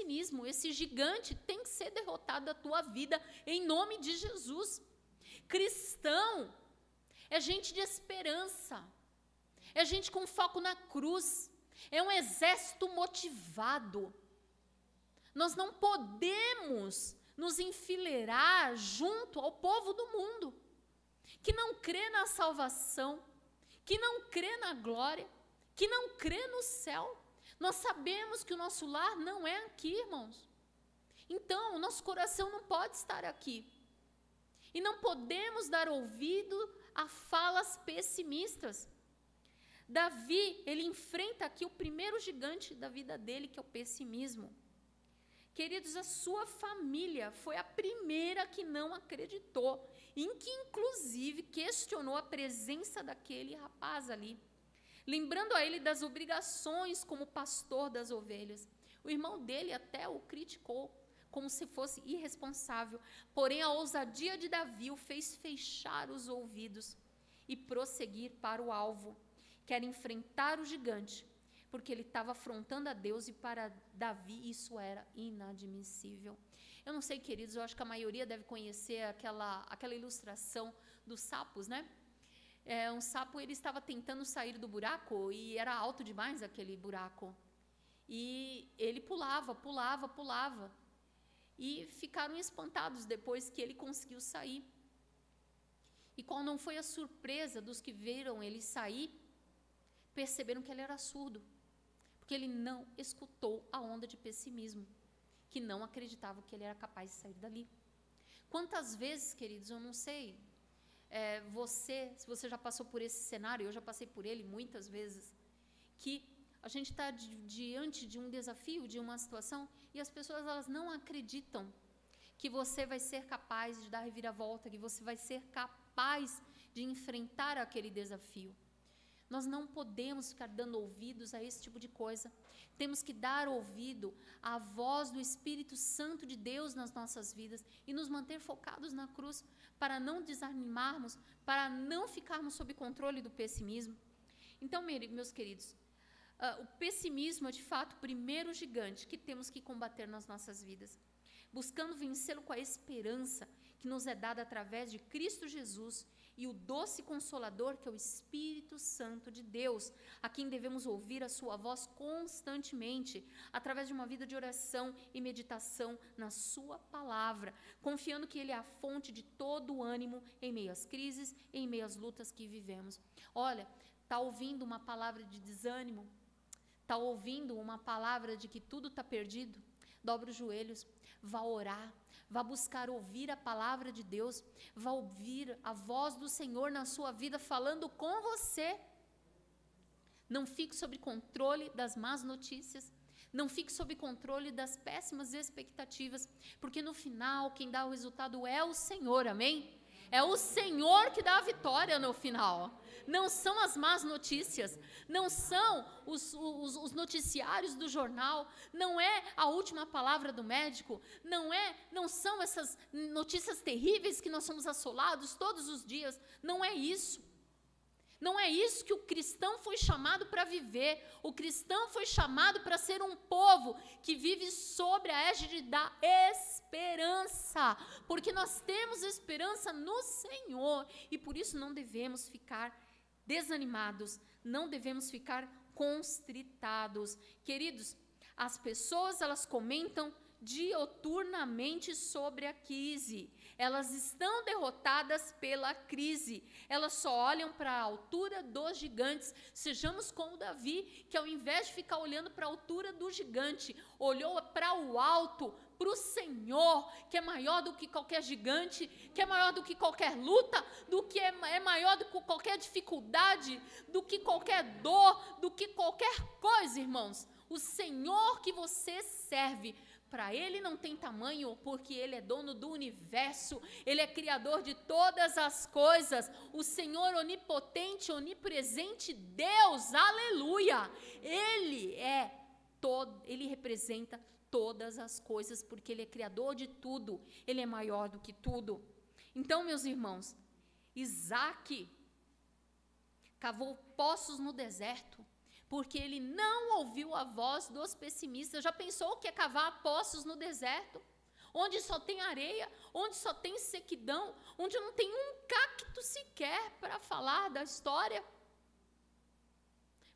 pessimismo, esse gigante tem que ser derrotado da tua vida, em nome de Jesus. Cristão é gente de esperança, é gente com foco na cruz, é um exército motivado. Nós não podemos nos enfileirar junto ao povo do mundo, que não crê na salvação, que não crê na glória, que não crê no céu. Nós sabemos que o nosso lar não é aqui, irmãos. Então, o nosso coração não pode estar aqui. E não podemos dar ouvido a falas pessimistas. Davi, ele enfrenta aqui o primeiro gigante da vida dele, que é o pessimismo. Queridos, a sua família foi a primeira que não acreditou, em que inclusive questionou a presença daquele rapaz ali, lembrando a ele das obrigações como pastor das ovelhas. O irmão dele até o criticou, como se fosse irresponsável, porém a ousadia de Davi o fez fechar os ouvidos e prosseguir para o alvo, que era enfrentar o gigante, porque ele estava afrontando a Deus, e para Davi isso era inadmissível. Eu não sei, queridos, eu acho que a maioria deve conhecer aquela ilustração dos sapos, né? Um sapo, ele estava tentando sair do buraco, e era alto demais aquele buraco. E ele pulava, e ficaram espantados depois que ele conseguiu sair. E qual não foi a surpresa dos que viram ele sair? Perceberam que ele era surdo, porque ele não escutou a onda de pessimismo, que não acreditava que ele era capaz de sair dali. Quantas vezes, queridos, eu não sei, se você já passou por esse cenário, eu já passei por ele muitas vezes, que a gente está diante de um desafio, de uma situação, e as pessoas, elas não acreditam que você vai ser capaz de dar reviravolta, que você vai ser capaz de enfrentar aquele desafio. Nós não podemos ficar dando ouvidos a esse tipo de coisa. Temos que dar ouvido à voz do Espírito Santo de Deus nas nossas vidas e nos manter focados na cruz, para não desanimarmos, para não ficarmos sob controle do pessimismo. Então, meus queridos, o pessimismo é de fato o primeiro gigante que temos que combater nas nossas vidas, buscando vencê-lo com a esperança que nos é dada através de Cristo Jesus e o doce Consolador, que é o Espírito Santo de Deus, a quem devemos ouvir a sua voz constantemente, através de uma vida de oração e meditação na sua palavra, confiando que Ele é a fonte de todo o ânimo em meio às crises, em meio às lutas que vivemos. Olha, está ouvindo uma palavra de desânimo? Está ouvindo uma palavra de que tudo está perdido? Dobre os joelhos, vá orar, vá buscar ouvir a palavra de Deus, vá ouvir a voz do Senhor na sua vida falando com você. Não fique sob controle das más notícias, não fique sob controle das péssimas expectativas, porque no final quem dá o resultado é o Senhor, amém? É o Senhor que dá a vitória no final. Não são as más notícias, não são os noticiários do jornal, não é a última palavra do médico, não são essas notícias terríveis que nós somos assolados todos os dias. Não é isso. Não é isso que o cristão foi chamado para viver. O cristão foi chamado para ser um povo que vive sobre a égide da esperança, porque nós temos esperança no Senhor, e por isso não devemos ficar desanimados, não devemos ficar constritados. Queridos, as pessoas, elas comentam dioturnamente sobre a crise. Elas estão derrotadas pela crise. Elas só olham para a altura dos gigantes. Sejamos como Davi, que ao invés de ficar olhando para a altura do gigante, olhou para o alto, para o Senhor, que é maior do que qualquer gigante, que é maior do que qualquer luta, do que é maior do que qualquer dificuldade, do que qualquer dor, do que qualquer coisa, irmãos. O Senhor que você serve, para Ele não tem tamanho, porque Ele é dono do universo, Ele é criador de todas as coisas, o Senhor onipotente, onipresente, Deus, aleluia, Ele representa todas as coisas, porque Ele é criador de tudo, Ele é maior do que tudo. Então, meus irmãos, Isaac cavou poços no deserto, porque ele não ouviu a voz dos pessimistas. Já pensou que é cavar poços no deserto, onde só tem areia, onde só tem sequidão, onde não tem um cacto sequer para falar da história?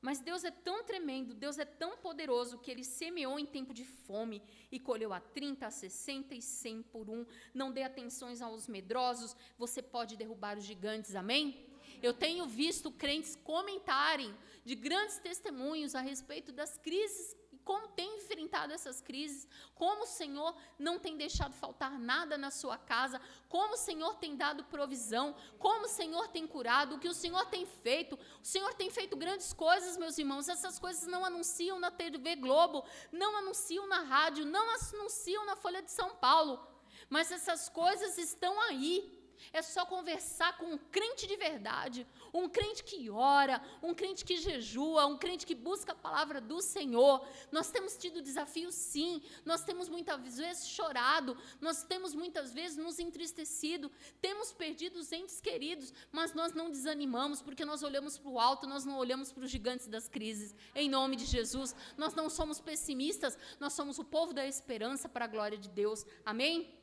Mas Deus é tão tremendo, Deus é tão poderoso, que ele semeou em tempo de fome e colheu a 30, a 60 e 100 por um. Não dê atenções aos medrosos, você pode derrubar os gigantes, amém? Eu tenho visto crentes comentarem de grandes testemunhos a respeito das crises, e como tem enfrentado essas crises, como o Senhor não tem deixado faltar nada na sua casa, como o Senhor tem dado provisão, como o Senhor tem curado, o que o Senhor tem feito. O Senhor tem feito grandes coisas, meus irmãos. Essas coisas não anunciam na TV Globo, não anunciam na rádio, não anunciam na Folha de São Paulo, mas essas coisas estão aí. É só conversar com um crente de verdade, um crente que ora, um crente que jejua, um crente que busca a palavra do Senhor. Nós temos tido desafios, sim, nós temos muitas vezes chorado, nós temos muitas vezes nos entristecido, temos perdido os entes queridos, mas nós não desanimamos, porque nós olhamos para o alto, nós não olhamos para os gigantes das crises, em nome de Jesus. Nós não somos pessimistas, nós somos o povo da esperança para a glória de Deus, amém?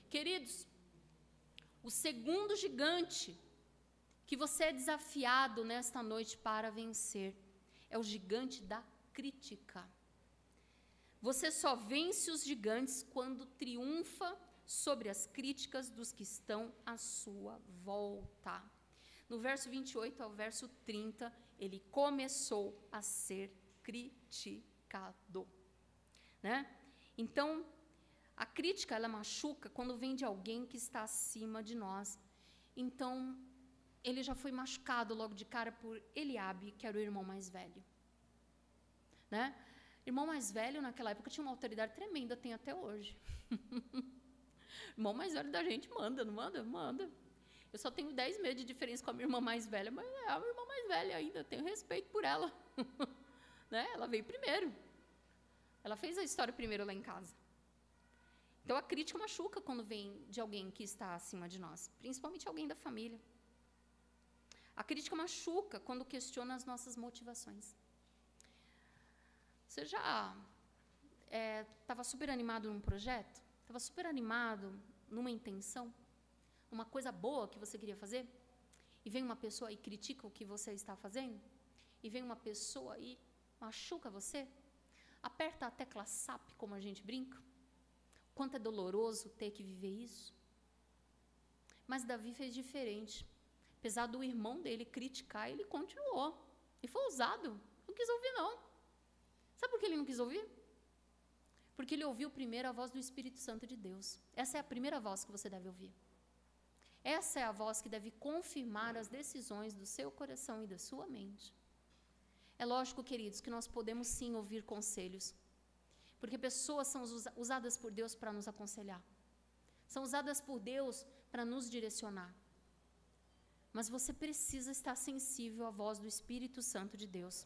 Queridos, o segundo gigante que você é desafiado nesta noite para vencer é o gigante da crítica. Você só vence os gigantes quando triunfa sobre as críticas dos que estão à sua volta. No verso 28 ao verso 30, ele começou a ser criticado, né? Então, a crítica, ela machuca quando vem de alguém que está acima de nós. Então, ele já foi machucado logo de cara por Eliabe, que era o irmão mais velho, né? Irmão mais velho, naquela época, tinha uma autoridade tremenda, tem até hoje. Irmão mais velho da gente manda, não manda? Manda. Eu só tenho 10 meses de diferença com a minha irmã mais velha, mas é a minha irmã mais velha ainda, tenho respeito por ela. Né? Ela veio primeiro. Ela fez a história primeiro lá em casa. Então, a crítica machuca quando vem de alguém que está acima de nós, principalmente alguém da família. A crítica machuca quando questiona as nossas motivações. Você já estava super animado num projeto? Estava super animado numa intenção? Uma coisa boa que você queria fazer? E vem uma pessoa e critica o que você está fazendo? E vem uma pessoa e machuca você? Aperta a tecla SAP, como a gente brinca? Quanto é doloroso ter que viver isso. Mas Davi fez diferente. Apesar do irmão dele criticar, ele continuou. E foi ousado. Não quis ouvir, não. Sabe por que ele não quis ouvir? Porque ele ouviu primeiro a voz do Espírito Santo de Deus. Essa é a primeira voz que você deve ouvir. Essa é a voz que deve confirmar as decisões do seu coração e da sua mente. É lógico, queridos, que nós podemos sim ouvir conselhos. Porque pessoas são usadas por Deus para nos aconselhar. São usadas por Deus para nos direcionar. Mas você precisa estar sensível à voz do Espírito Santo de Deus.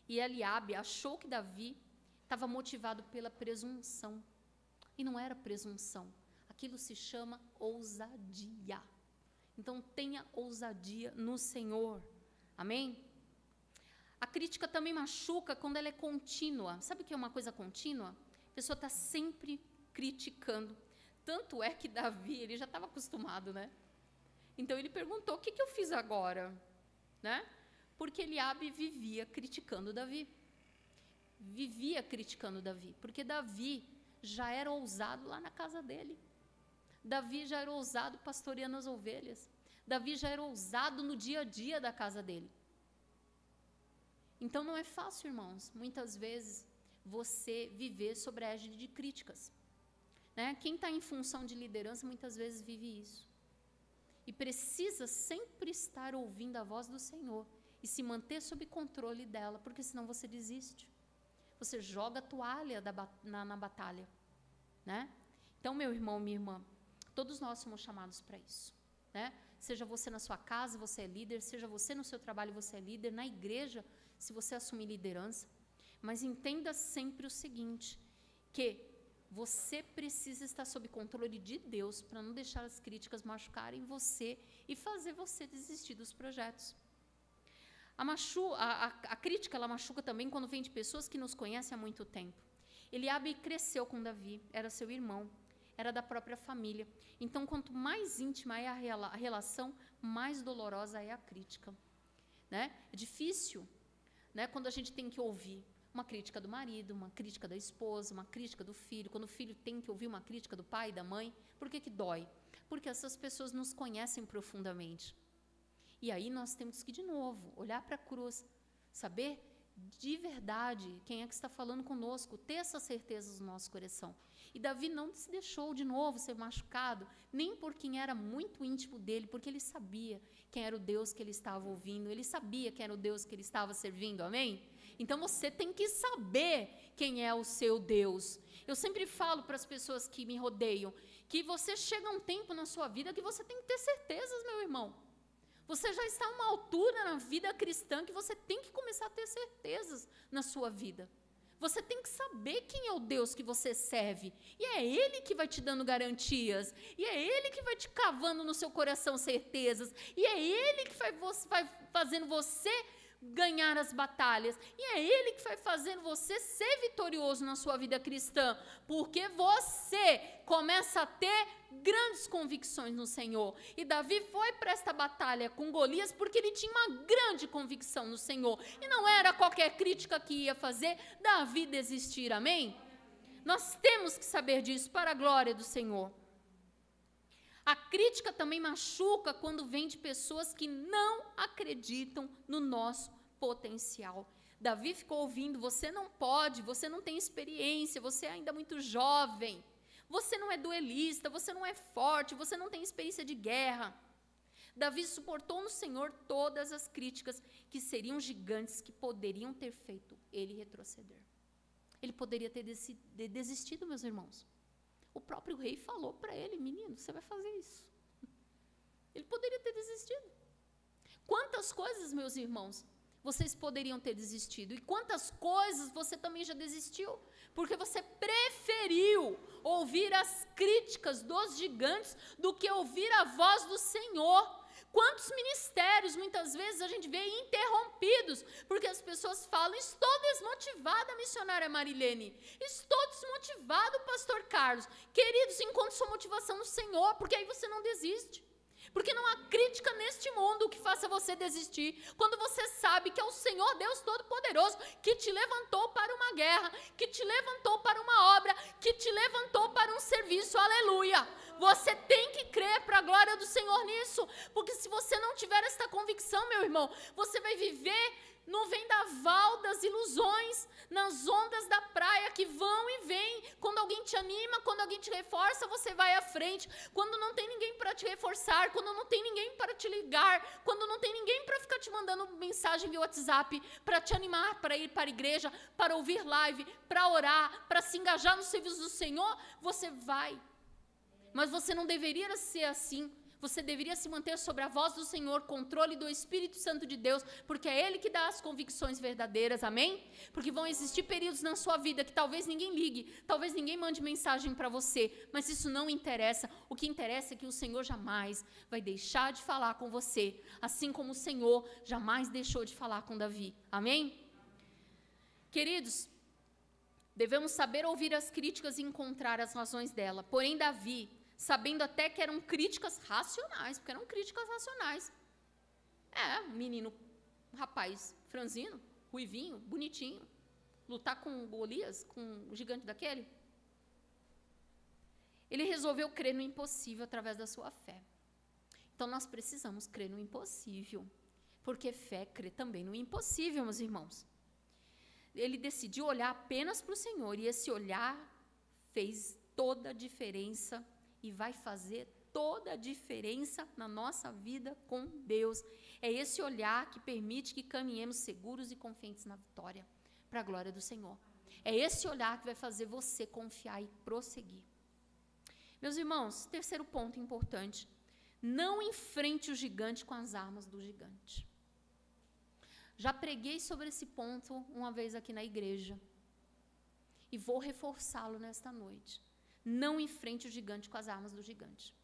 E Eliabe achou que Davi estava motivado pela presunção. E não era presunção. Aquilo se chama ousadia. Então tenha ousadia no Senhor. Amém? A crítica também machuca quando ela é contínua. Sabe o que é uma coisa contínua? A pessoa está sempre criticando. Tanto é que Davi, ele já estava acostumado, né? Então ele perguntou, o que eu fiz agora? Né? Porque Eliabe vivia criticando Davi. Vivia criticando Davi. Porque Davi já era ousado lá na casa dele. Davi já era ousado pastoreando as ovelhas. Davi já era ousado no dia a dia da casa dele. Então, não é fácil, irmãos, muitas vezes, você viver sobre a égide de críticas. Né? Quem está em função de liderança, muitas vezes vive isso. E precisa sempre estar ouvindo a voz do Senhor e se manter sob controle dela, porque senão você desiste. Você joga a toalha na batalha. Né? Então, meu irmão, minha irmã, todos nós somos chamados para isso. Né? Seja você na sua casa, você é líder, seja você no seu trabalho, você é líder, na igreja, se você assumir liderança, mas entenda sempre o seguinte, que você precisa estar sob controle de Deus para não deixar as críticas machucarem você e fazer você desistir dos projetos. A crítica, ela machuca também quando vem de pessoas que nos conhecem há muito tempo. Eliabe cresceu com Davi, era seu irmão, era da própria família. Então, quanto mais íntima é a relação, mais dolorosa é a crítica. Né? É difícil, né, quando a gente tem que ouvir uma crítica do marido, uma crítica da esposa, uma crítica do filho, quando o filho tem que ouvir uma crítica do pai e da mãe. Por que dói? Porque essas pessoas nos conhecem profundamente. E aí nós temos que, de novo, olhar para a cruz, saber de verdade quem é que está falando conosco, ter essa certeza no nosso coração. E Davi não se deixou de novo ser machucado, nem por quem era muito íntimo dele, porque ele sabia quem era o Deus que ele estava ouvindo, ele sabia quem era o Deus que ele estava servindo, amém? Então você tem que saber quem é o seu Deus. Eu sempre falo para as pessoas que me rodeiam, que você chega a um tempo na sua vida que você tem que ter certezas, meu irmão. Você já está a uma altura na vida cristã que você tem que começar a ter certezas na sua vida. Você tem que saber quem é o Deus que você serve. E é Ele que vai te dando garantias. E é Ele que vai te cavando no seu coração certezas. E é Ele que vai fazendo você ganhar as batalhas. E é Ele que vai fazendo você ser vitorioso na sua vida cristã. Porque você começa a ter grandes convicções no Senhor. E Davi foi para esta batalha com Golias porque ele tinha uma grande convicção no Senhor. E não era qualquer crítica que ia fazer Davi desistir, amém? Nós temos que saber disso para a glória do Senhor. A crítica também machuca quando vem de pessoas que não acreditam no nosso potencial. Davi ficou ouvindo, você não pode, você não tem experiência, você é ainda muito jovem. Você não é duelista, você não é forte, você não tem experiência de guerra. Davi suportou no Senhor todas as críticas que seriam gigantes que poderiam ter feito ele retroceder. Ele poderia ter desistido, meus irmãos. O próprio rei falou para ele, menino, você vai fazer isso. Ele poderia ter desistido. Quantas coisas, meus irmãos, vocês poderiam ter desistido? E quantas coisas você também já desistiu? Porque você preferiu ouvir as críticas dos gigantes do que ouvir a voz do Senhor. Quantos ministérios, muitas vezes, a gente vê interrompidos, porque as pessoas falam, estou desmotivada, missionária Marilene, estou desmotivado, pastor Carlos. Queridos, encontre sua motivação no Senhor, porque aí você não desiste. Porque não há crítica neste mundo que faça você desistir, quando você sabe que é o Senhor Deus Todo-Poderoso que te levantou para uma guerra, que te levantou para uma obra, que te levantou para um serviço, aleluia. Você tem que crer para a glória do Senhor nisso, porque se você não tiver esta convicção, meu irmão, você vai viver no vendaval das ilusões, nas ondas da praia que vão e vêm. Quando alguém te anima, quando alguém te reforça, você vai à frente. Quando não tem ninguém para te reforçar, quando não tem ninguém para te ligar, quando não tem ninguém para ficar te mandando mensagem via WhatsApp, para te animar para ir para a igreja, para ouvir live, para orar, para se engajar no serviço do Senhor, você vai. Mas você não deveria ser assim. Você deveria se manter sobre a voz do Senhor, controle do Espírito Santo de Deus, porque é Ele que dá as convicções verdadeiras, amém? Porque vão existir períodos na sua vida que talvez ninguém ligue, talvez ninguém mande mensagem para você, mas isso não interessa. O que interessa é que o Senhor jamais vai deixar de falar com você, assim como o Senhor jamais deixou de falar com Davi, amém? Queridos, devemos saber ouvir as críticas e encontrar as razões dela, porém Davi, sabendo até que eram críticas racionais, porque eram críticas racionais. Um menino, um rapaz franzino, ruivinho, bonitinho, lutar com Golias, com o gigante daquele. Ele resolveu crer no impossível através da sua fé. Então, nós precisamos crer no impossível, porque fé crê também no impossível, meus irmãos. Ele decidiu olhar apenas para o Senhor, e esse olhar fez toda a diferença e vai fazer toda a diferença na nossa vida com Deus. É esse olhar que permite que caminhemos seguros e confiantes na vitória, para a glória do Senhor. É esse olhar que vai fazer você confiar e prosseguir. Meus irmãos, terceiro ponto importante, não enfrente o gigante com as armas do gigante. Já preguei sobre esse ponto uma vez aqui na igreja, e vou reforçá-lo nesta noite. Não enfrente o gigante com as armas do gigante.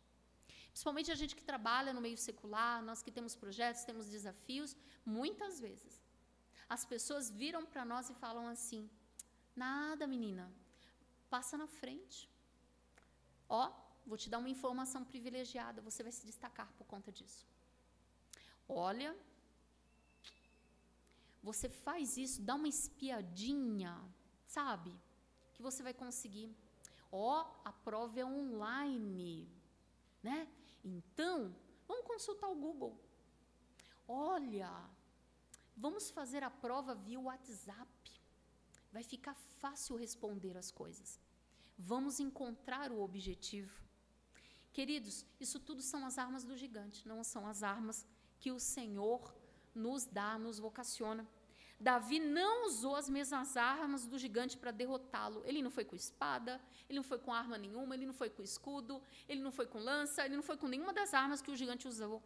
Principalmente a gente que trabalha no meio secular, nós que temos projetos, temos desafios, muitas vezes as pessoas viram para nós e falam assim: nada, menina, passa na frente. Ó, vou te dar uma informação privilegiada, você vai se destacar por conta disso. Olha, você faz isso, dá uma espiadinha, sabe? Que você vai conseguir. Ó, a prova é online, né? Então, vamos consultar o Google. Olha, vamos fazer a prova via WhatsApp. Vai ficar fácil responder as coisas. Vamos encontrar o objetivo. Queridos, isso tudo são as armas do gigante, não são as armas que o Senhor nos dá, nos vocaciona. Davi não usou as mesmas armas do gigante para derrotá-lo. Ele não foi com espada, ele não foi com arma nenhuma, ele não foi com escudo, ele não foi com lança, ele não foi com nenhuma das armas que o gigante usou.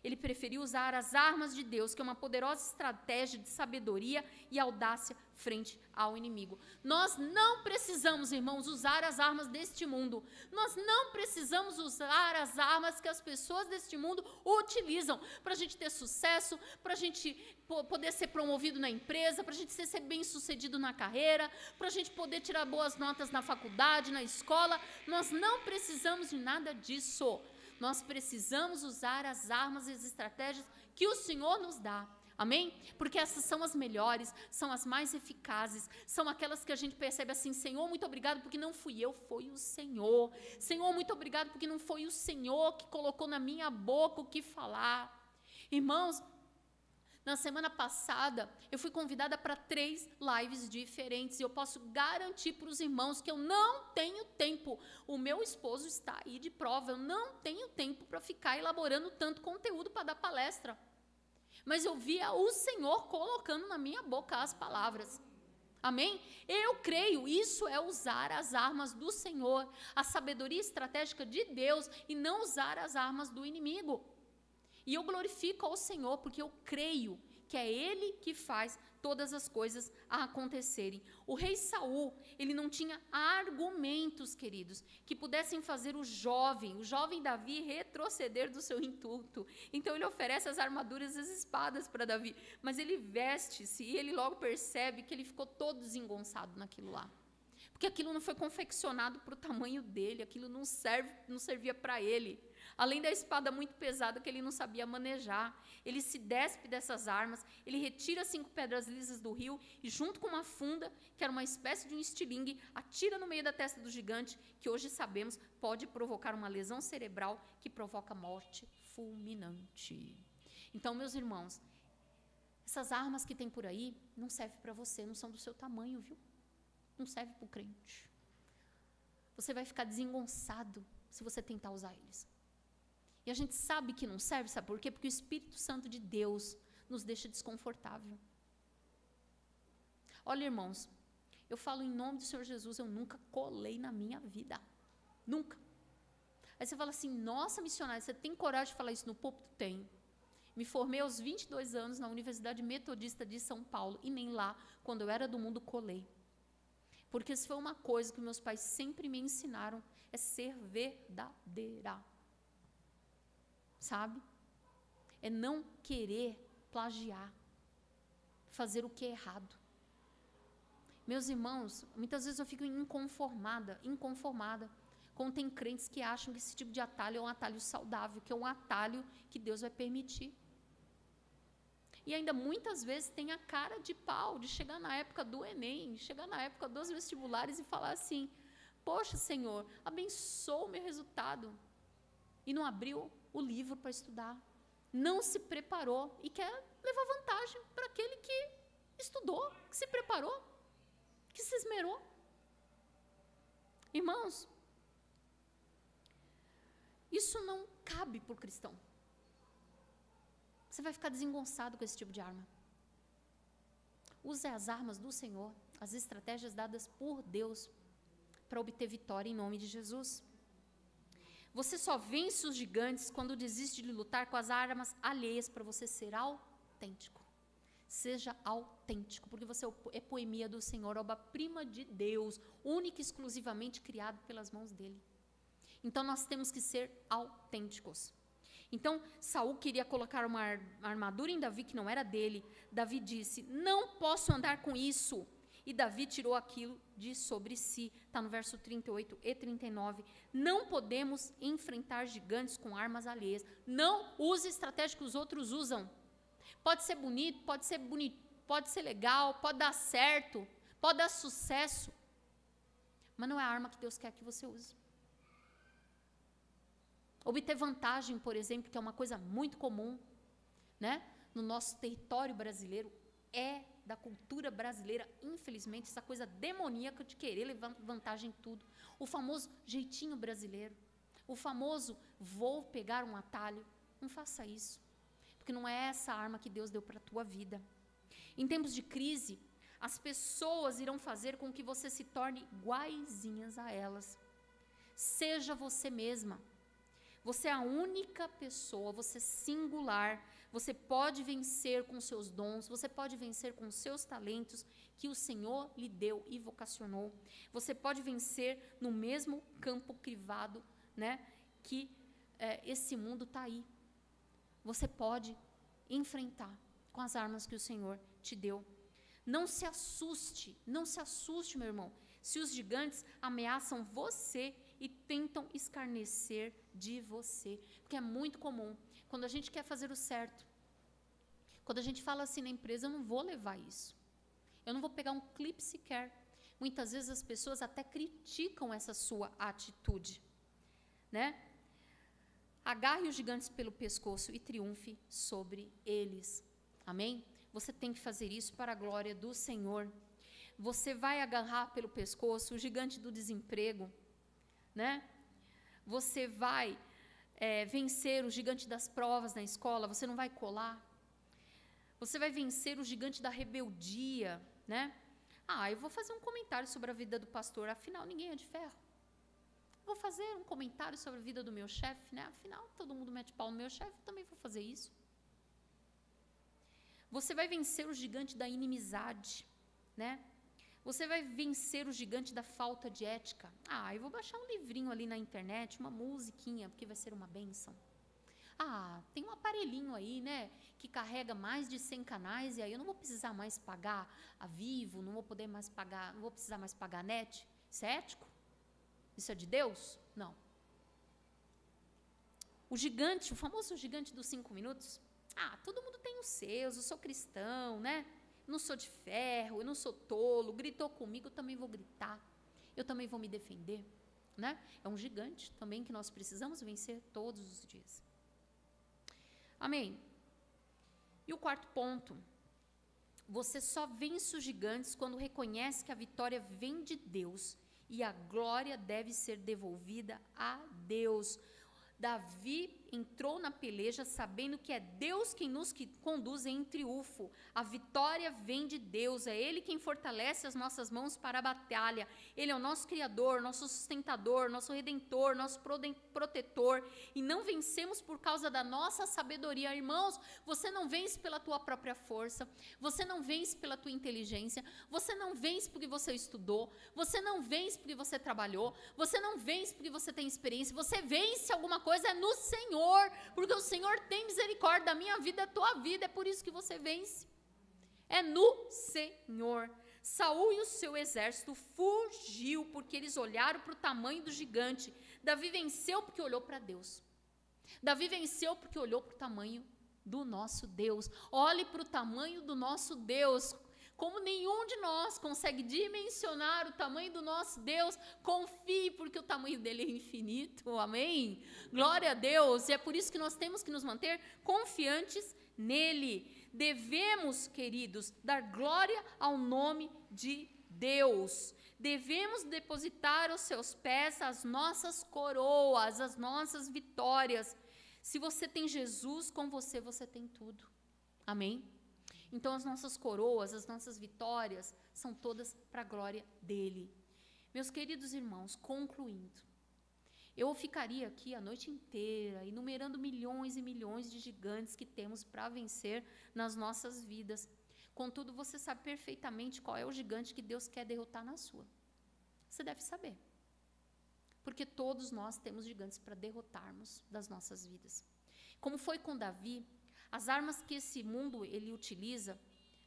Ele preferiu usar as armas de Deus, que é uma poderosa estratégia de sabedoria e audácia frente ao inimigo. Nós não precisamos, irmãos, usar as armas deste mundo. Nós não precisamos usar as armas que as pessoas deste mundo utilizam para a gente ter sucesso, para a gente poder ser promovido na empresa, para a gente ser bem-sucedido na carreira, para a gente poder tirar boas notas na faculdade, na escola. Nós não precisamos de nada disso. Nós precisamos usar as armas e as estratégias que o Senhor nos dá. Amém? Porque essas são as melhores, são as mais eficazes, são aquelas que a gente percebe assim: Senhor, muito obrigado porque não fui eu, foi o Senhor. Senhor, muito obrigado porque não foi o Senhor que colocou na minha boca o que falar. Irmãos, na semana passada, eu fui convidada para 3 lives diferentes e eu posso garantir para os irmãos que eu não tenho tempo. O meu esposo está aí de prova, eu não tenho tempo para ficar elaborando tanto conteúdo para dar palestra. Mas eu via o Senhor colocando na minha boca as palavras. Amém? Eu creio, isso é usar as armas do Senhor, a sabedoria estratégica de Deus e não usar as armas do inimigo. E eu glorifico ao Senhor, porque eu creio que é Ele que faz todas as coisas acontecerem. O rei Saul, ele não tinha argumentos, queridos, que pudessem fazer o jovem Davi retroceder do seu intuito. Então ele oferece as armaduras e as espadas para Davi, mas ele veste-se e ele logo percebe que ele ficou todo desengonçado naquilo lá. Porque aquilo não foi confeccionado para o tamanho dele, aquilo não servia para ele. Além da espada muito pesada que ele não sabia manejar, ele se despe dessas armas, ele retira 5 pedras lisas do rio e junto com uma funda, que era uma espécie de um estilingue, atira no meio da testa do gigante, que hoje sabemos pode provocar uma lesão cerebral que provoca morte fulminante. Então, meus irmãos, essas armas que tem por aí não servem para você, não são do seu tamanho, viu? Não serve para o crente. Você vai ficar desengonçado se você tentar usar eles. E a gente sabe que não serve, sabe por quê? Porque o Espírito Santo de Deus nos deixa desconfortável. Olha, irmãos, eu falo em nome do Senhor Jesus, eu nunca colei na minha vida. Nunca. Aí você fala assim: nossa, missionária, você tem coragem de falar isso no púlpito? Tenho. Me formei aos 22 anos na Universidade Metodista de São Paulo, e nem lá, quando eu era do mundo, colei. Porque isso foi uma coisa que meus pais sempre me ensinaram, é ser verdadeira. Sabe? É não querer plagiar, fazer o que é errado. Meus irmãos, muitas vezes eu fico inconformada, quando tem crentes que acham que esse tipo de atalho é um atalho saudável, que é um atalho que Deus vai permitir. E ainda muitas vezes tem a cara de pau de chegar na época do Enem, chegar na época dos vestibulares e falar assim: poxa, Senhor, abençoa o meu resultado. E não abriu o livro para estudar, não se preparou e quer levar vantagem para aquele que estudou, que se preparou, que se esmerou. Irmãos, isso não cabe para o cristão. Você vai ficar desengonçado com esse tipo de arma. Use as armas do Senhor, as estratégias dadas por Deus para obter vitória em nome de Jesus. Você só vence os gigantes quando desiste de lutar com as armas alheias para você ser autêntico. Seja autêntico, porque você é poemia do Senhor, obra-prima de Deus, única e exclusivamente criado pelas mãos dele. Então nós temos que ser autênticos. Então Saul queria colocar uma armadura em Davi que não era dele. Davi disse: não posso andar com isso. E Davi tirou aquilo de sobre si. Está no verso 38 e 39. Não podemos enfrentar gigantes com armas alheias. Não use estratégia que os outros usam. Pode ser bonito, pode ser legal, pode dar certo, pode dar sucesso. Mas não é a arma que Deus quer que você use. Obter vantagem, por exemplo, que é uma coisa muito comum, né, no nosso território brasileiro, é da cultura brasileira, infelizmente, essa coisa demoníaca de querer levar vantagem em tudo. O famoso jeitinho brasileiro, o famoso vou pegar um atalho. Não faça isso, porque não é essa a arma que Deus deu para a tua vida. Em tempos de crise, as pessoas irão fazer com que você se torne iguaizinhas a elas. Seja você mesma. Você é a única pessoa, você é singular. Você pode vencer com seus dons, você pode vencer com seus talentos que o Senhor lhe deu e vocacionou. Você pode vencer no mesmo campo crivado, né, que esse mundo está aí. Você pode enfrentar com as armas que o Senhor te deu. Não se assuste, meu irmão, se os gigantes ameaçam você e tentam escarnecer de você, porque é muito comum, quando a gente quer fazer o certo, quando a gente fala assim na empresa, eu não vou levar isso, eu não vou pegar um clipe sequer. Muitas vezes as pessoas até criticam essa sua atitude, né? Agarre os gigantes pelo pescoço e triunfe sobre eles. Amém? Você tem que fazer isso para a glória do Senhor. Você vai agarrar pelo pescoço o gigante do desemprego, né? Você vai vencer o gigante das provas na escola, você não vai colar. Você vai vencer o gigante da rebeldia, né? Eu vou fazer um comentário sobre a vida do pastor, afinal ninguém é de ferro. Vou fazer um comentário sobre a vida do meu chefe, né? Afinal todo mundo mete pau no meu chefe, eu também vou fazer isso. Você vai vencer o gigante da inimizade, né? Você vai vencer o gigante da falta de ética. Eu vou baixar um livrinho ali na internet, uma musiquinha, porque vai ser uma bênção. Tem um aparelhinho aí, né, que carrega mais de 100 canais, e aí eu não vou precisar mais pagar a Vivo, não vou precisar mais pagar a NET. Isso é ético? Isso é de Deus? Não. O gigante, o famoso gigante dos 5 minutos, todo mundo tem os seus, eu sou cristão, né? Não sou de ferro, eu não sou tolo, gritou comigo, eu também vou gritar, eu também vou me defender, né? É um gigante também que nós precisamos vencer todos os dias. Amém? E o quarto ponto, você só vence os gigantes quando reconhece que a vitória vem de Deus e a glória deve ser devolvida a Deus. Davi entrou na peleja sabendo que é Deus quem nos conduz em triunfo. A vitória vem de Deus, é Ele quem fortalece as nossas mãos para a batalha. Ele é o nosso Criador, nosso sustentador, nosso Redentor, nosso protetor. E não vencemos por causa da nossa sabedoria. Irmãos, você não vence pela tua própria força, você não vence pela tua inteligência, você não vence porque você estudou, você não vence porque você trabalhou, você não vence porque você tem experiência, você vence alguma coisa no Senhor, porque o Senhor tem misericórdia da minha vida, da tua vida, é por isso que você vence. É no Senhor. Saul e o seu exército fugiu porque eles olharam para o tamanho do gigante. Davi venceu porque olhou para Deus. Davi venceu porque olhou para o tamanho do nosso Deus. Olhe para o tamanho do nosso Deus. Como nenhum de nós consegue dimensionar o tamanho do nosso Deus, confie, porque o tamanho dele é infinito, amém? Glória a Deus, e é por isso que nós temos que nos manter confiantes nele. Devemos, queridos, dar glória ao nome de Deus. Devemos depositar aos seus pés as nossas coroas, as nossas vitórias. Se você tem Jesus com você, você tem tudo, amém? Então, as nossas coroas, as nossas vitórias, são todas para a glória dele. Meus queridos irmãos, concluindo, eu ficaria aqui a noite inteira, enumerando milhões e milhões de gigantes que temos para vencer nas nossas vidas. Contudo, você sabe perfeitamente qual é o gigante que Deus quer derrotar na sua. Você deve saber. porque todos nós temos gigantes para derrotarmos das nossas vidas. Como foi com Davi, as armas que esse mundo ele utiliza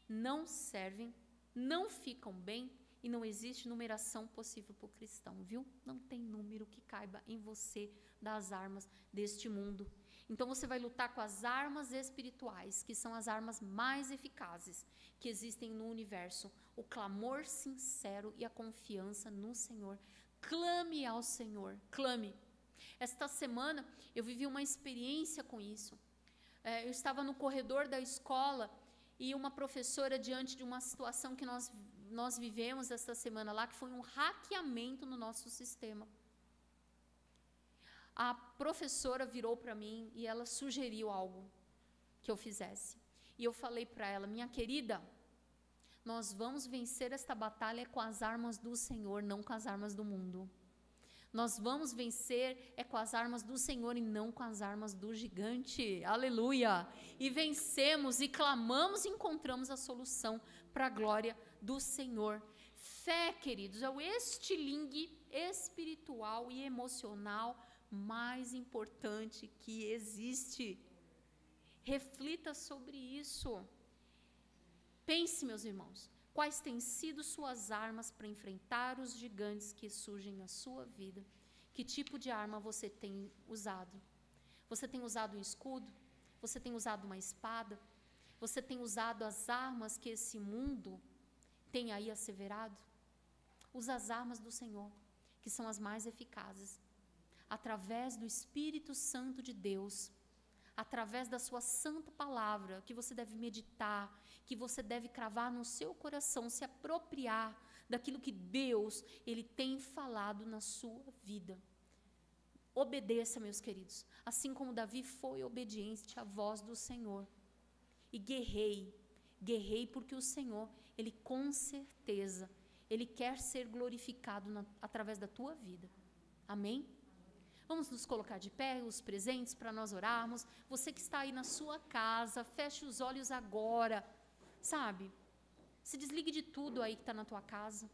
não servem, não ficam bem e não existe numeração possível para o cristão, viu? Não tem número que caiba em você das armas deste mundo. Então você vai lutar com as armas espirituais, que são as armas mais eficazes que existem no universo. O clamor sincero e a confiança no Senhor. Clame ao Senhor, clame. Esta semana eu vivi uma experiência com isso. Eu estava no corredor da escola e uma professora, diante de uma situação que nós vivemos esta semana lá, que foi um hackeamento no nosso sistema. A professora virou para mim e ela sugeriu algo que eu fizesse. E eu falei para ela: minha querida, nós vamos vencer esta batalha com as armas do Senhor, não com as armas do mundo. Nós vamos vencer com as armas do Senhor e não com as armas do gigante. Aleluia! E vencemos e clamamos e encontramos a solução para a glória do Senhor. Fé, queridos, é o estilingue espiritual e emocional mais importante que existe. Reflita sobre isso. Pense, meus irmãos, quais têm sido suas armas para enfrentar os gigantes que surgem na sua vida? Que tipo de arma você tem usado? Você tem usado um escudo? Você tem usado uma espada? Você tem usado as armas que esse mundo tem aí asseverado? Usa as armas do Senhor, que são as mais eficazes. Através do Espírito Santo de Deus, através da sua santa palavra, que você deve meditar, que você deve cravar no seu coração, se apropriar daquilo que Deus, Ele tem falado na sua vida. Obedeça, meus queridos, assim como Davi foi obediente à voz do Senhor. E guerrei porque o Senhor, Ele com certeza, Ele quer ser glorificado através da tua vida. Amém? Vamos nos colocar de pé, os presentes, para nós orarmos. Você que está aí na sua casa, feche os olhos agora, sabe? Se desligue de tudo aí que está na tua casa.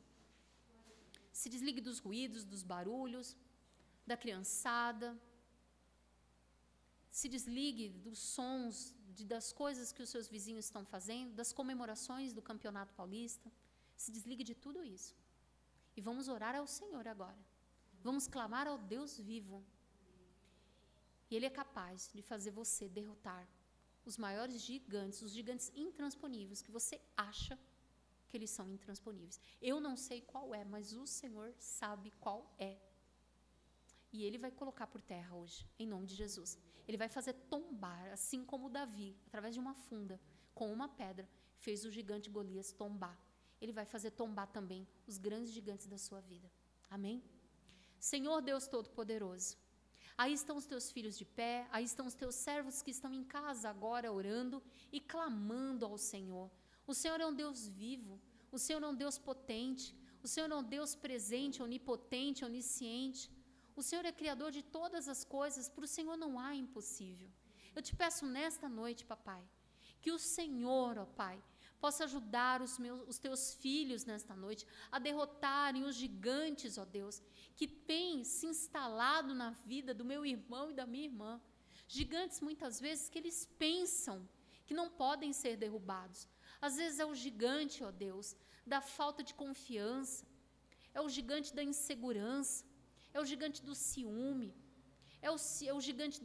Se desligue dos ruídos, dos barulhos, da criançada. Se desligue dos sons, das coisas que os seus vizinhos estão fazendo, das comemorações do Campeonato Paulista. Se desligue de tudo isso. E vamos orar ao Senhor agora. Vamos clamar ao Deus vivo. E Ele é capaz de fazer você derrotar os maiores gigantes, os gigantes intransponíveis, que você acha que eles são intransponíveis. Eu não sei qual é, mas o Senhor sabe qual é. E Ele vai colocar por terra hoje, em nome de Jesus. Ele vai fazer tombar, assim como Davi, através de uma funda, com uma pedra, fez o gigante Golias tombar. Ele vai fazer tombar também os grandes gigantes da sua vida. Amém? Senhor Deus Todo-Poderoso, aí estão os teus filhos de pé, aí estão os teus servos que estão em casa agora orando e clamando ao Senhor. O Senhor é um Deus vivo, o Senhor é um Deus potente, o Senhor é um Deus presente, onipotente, onisciente. O Senhor é criador de todas as coisas, para o Senhor não há impossível. Eu te peço nesta noite, papai, que o Senhor, ó Pai, possa ajudar os teus filhos nesta noite a derrotarem os gigantes, ó Deus, que têm se instalado na vida do meu irmão e da minha irmã. Gigantes, muitas vezes, que eles pensam que não podem ser derrubados. Às vezes é o gigante, ó Deus, da falta de confiança, é o gigante da insegurança, é o gigante do ciúme, é o gigante,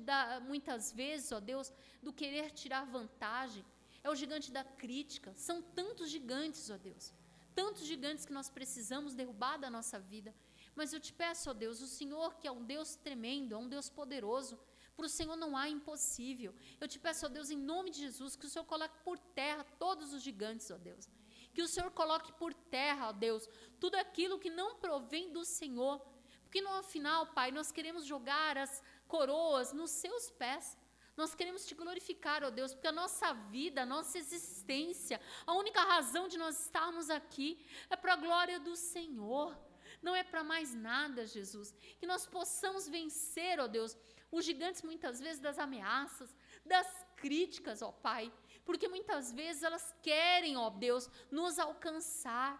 muitas vezes, ó Deus, do querer tirar vantagem, é o gigante da crítica. São tantos gigantes, ó Deus, tantos gigantes que nós precisamos derrubar da nossa vida. Mas eu te peço, ó Deus, o Senhor que é um Deus tremendo, é um Deus poderoso, para o Senhor não há impossível. Eu te peço, ó Deus, em nome de Jesus, que o Senhor coloque por terra todos os gigantes, ó Deus. Que o Senhor coloque por terra, ó Deus, tudo aquilo que não provém do Senhor. Porque no final, Pai, nós queremos jogar as coroas nos seus pés. Nós queremos te glorificar, ó Deus, porque a nossa vida, a nossa existência, a única razão de nós estarmos aqui é para a glória do Senhor. Não é para mais nada, Jesus. Que nós possamos vencer, ó Deus, os gigantes muitas vezes das ameaças, das críticas, ó Pai. Porque muitas vezes elas querem, ó Deus, nos alcançar.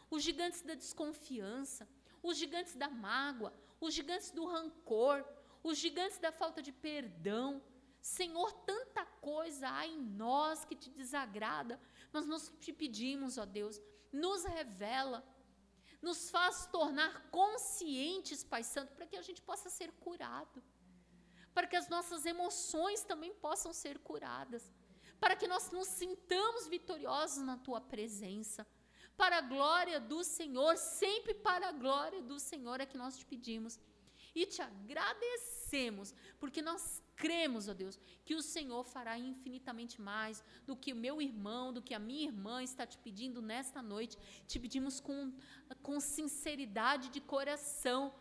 Os gigantes da desconfiança, os gigantes da mágoa, os gigantes do rancor, os gigantes da falta de perdão. Senhor, tanta coisa há em nós que te desagrada, mas nós te pedimos, ó Deus, nos revela, nos faz tornar conscientes, Pai Santo, para que a gente possa ser curado, para que as nossas emoções também possam ser curadas, para que nós nos sintamos vitoriosos na Tua presença, para a glória do Senhor, sempre para a glória do Senhor é que nós te pedimos. E te agradecemos, porque nós cremos, ó Deus, que o Senhor fará infinitamente mais do que o meu irmão, do que a minha irmã está te pedindo nesta noite. Te pedimos com sinceridade de coração,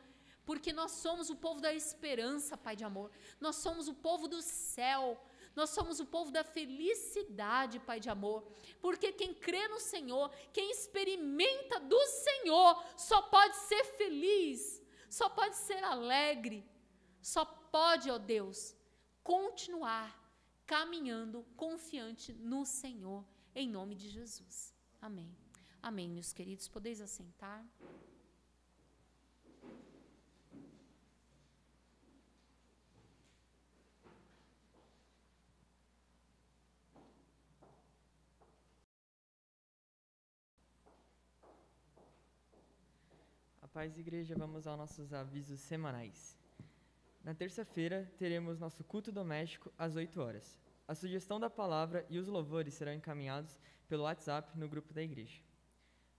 porque nós somos o povo da esperança, Pai de amor. Nós somos o povo do céu. Nós somos o povo da felicidade, Pai de amor. Porque quem crê no Senhor, quem experimenta do Senhor, só pode ser feliz, só pode ser alegre, só pode, ó Deus, continuar caminhando confiante no Senhor, em nome de Jesus. Amém. Amém, meus queridos. Podeis assentar. A paz, igreja, vamos aos nossos avisos semanais. Na terça-feira, teremos nosso culto doméstico às 8 horas. A sugestão da palavra e os louvores serão encaminhados pelo WhatsApp no grupo da igreja.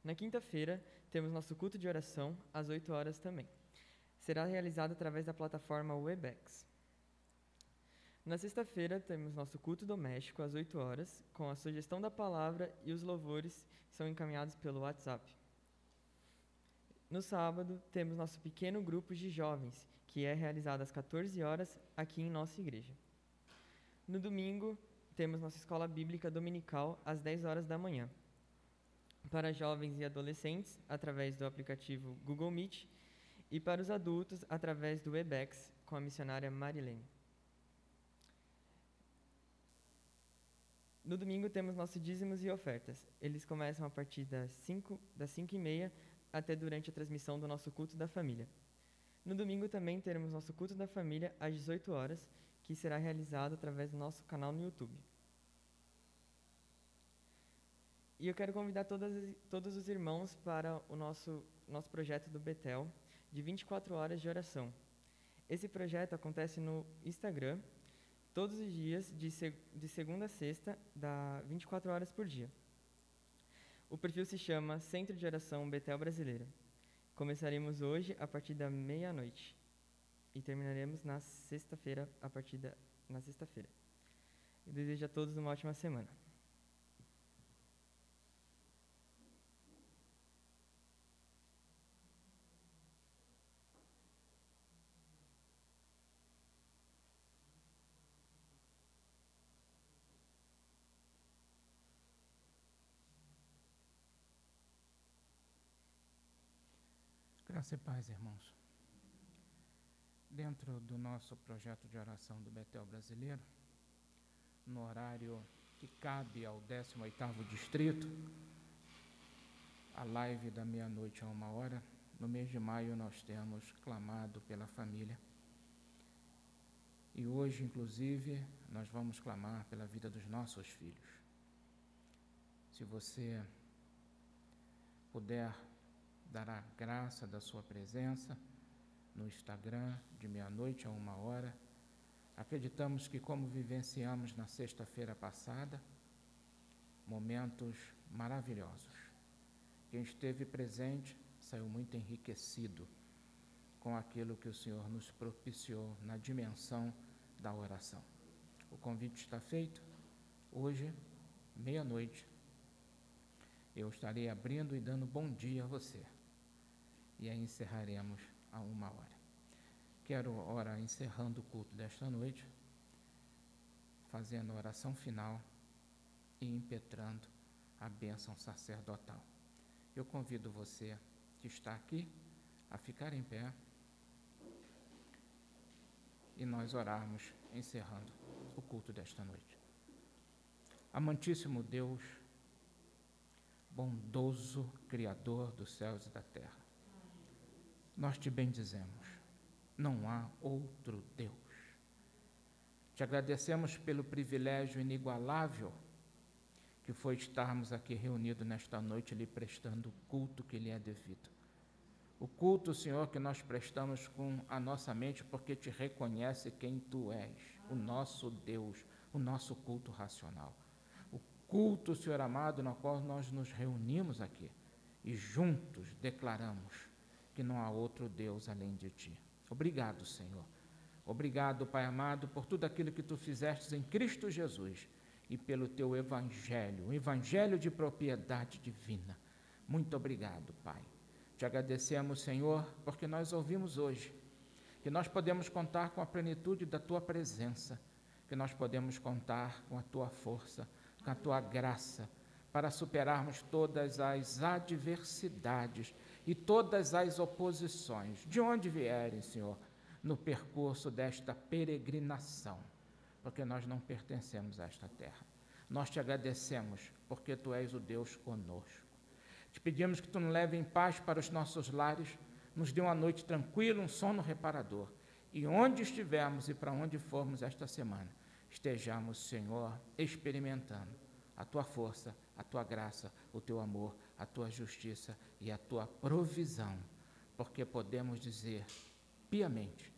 Na quinta-feira, temos nosso culto de oração às 8 horas também. Será realizado através da plataforma Webex. Na sexta-feira, temos nosso culto doméstico às 8 horas, com a sugestão da palavra e os louvores são encaminhados pelo WhatsApp. No sábado, temos nosso pequeno grupo de jovens, que é realizado às 14 horas aqui em nossa igreja. No domingo, temos nossa escola bíblica dominical às 10 horas da manhã. Para jovens e adolescentes, através do aplicativo Google Meet, e para os adultos, através do Webex, com a missionária Marilene. No domingo, temos nossos dízimos e ofertas. Eles começam a partir das 5h30 até durante a transmissão do nosso culto da família. No domingo também teremos nosso culto da família às 18 horas, que será realizado através do nosso canal no YouTube. E eu quero convidar todos os irmãos para o nosso projeto do Betel, de 24 horas de oração. Esse projeto acontece no Instagram, todos os dias, de segunda a sexta, 24 horas por dia. O perfil se chama Centro de Oração Betel Brasileira. Começaremos hoje a partir da meia-noite e terminaremos na sexta-feira, na sexta-feira. Eu desejo a todos uma ótima semana. Graça e paz, irmãos. Dentro do nosso projeto de oração do Betel Brasileiro, no horário que cabe ao 18º distrito, a live da meia-noite a 1h, no mês de maio nós temos clamado pela família. E hoje, inclusive, nós vamos clamar pela vida dos nossos filhos. Se você puder dar a graça da sua presença no Instagram, de meia-noite a 1h. Acreditamos que, como vivenciamos na sexta-feira passada, momentos maravilhosos. Quem esteve presente saiu muito enriquecido com aquilo que o Senhor nos propiciou na dimensão da oração. O convite está feito. Hoje, meia-noite, eu estarei abrindo e dando bom dia a você. E aí encerraremos a 1h. Quero, ora, encerrando o culto desta noite, fazendo a oração final e impetrando a bênção sacerdotal. Eu convido você que está aqui a ficar em pé e nós orarmos, encerrando o culto desta noite. Amantíssimo Deus, bondoso Criador dos céus e da terra, nós te bendizemos. Não há outro Deus. Te agradecemos pelo privilégio inigualável que foi estarmos aqui reunidos nesta noite, lhe prestando o culto que lhe é devido. O culto, Senhor, que nós prestamos com a nossa mente, porque te reconhece quem tu és, o nosso Deus, o nosso culto racional. O culto, Senhor amado, no qual nós nos reunimos aqui e juntos declaramos que não há outro Deus além de ti. Obrigado, Senhor. Obrigado, Pai amado, por tudo aquilo que tu fizeste em Cristo Jesus e pelo teu evangelho, um evangelho de propriedade divina. Muito obrigado, Pai. Te agradecemos, Senhor, porque nós ouvimos hoje que nós podemos contar com a plenitude da tua presença, que nós podemos contar com a tua força, com a tua graça, para superarmos todas as adversidades e todas as oposições, de onde vierem, Senhor, no percurso desta peregrinação, porque nós não pertencemos a esta terra. Nós te agradecemos, porque tu és o Deus conosco. Te pedimos que tu nos leve em paz para os nossos lares, nos dê uma noite tranquila, um sono reparador, e onde estivermos e para onde formos esta semana, estejamos, Senhor, experimentando a tua força, a tua graça, o teu amor, a tua justiça e a tua provisão, porque podemos dizer piamente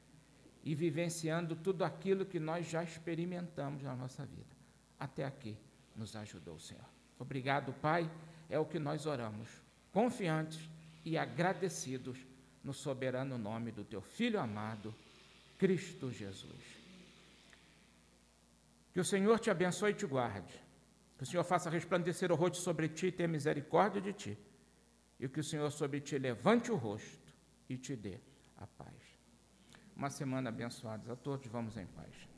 e vivenciando tudo aquilo que nós já experimentamos na nossa vida. Até aqui nos ajudou o Senhor. Obrigado, Pai, é o que nós oramos, confiantes e agradecidos no soberano nome do teu Filho amado, Cristo Jesus. Que o Senhor te abençoe e te guarde, que o Senhor faça resplandecer o rosto sobre ti e tenha misericórdia de ti, e que o Senhor sobre ti levante o rosto e te dê a paz. Uma semana abençoada a todos, vamos em paz.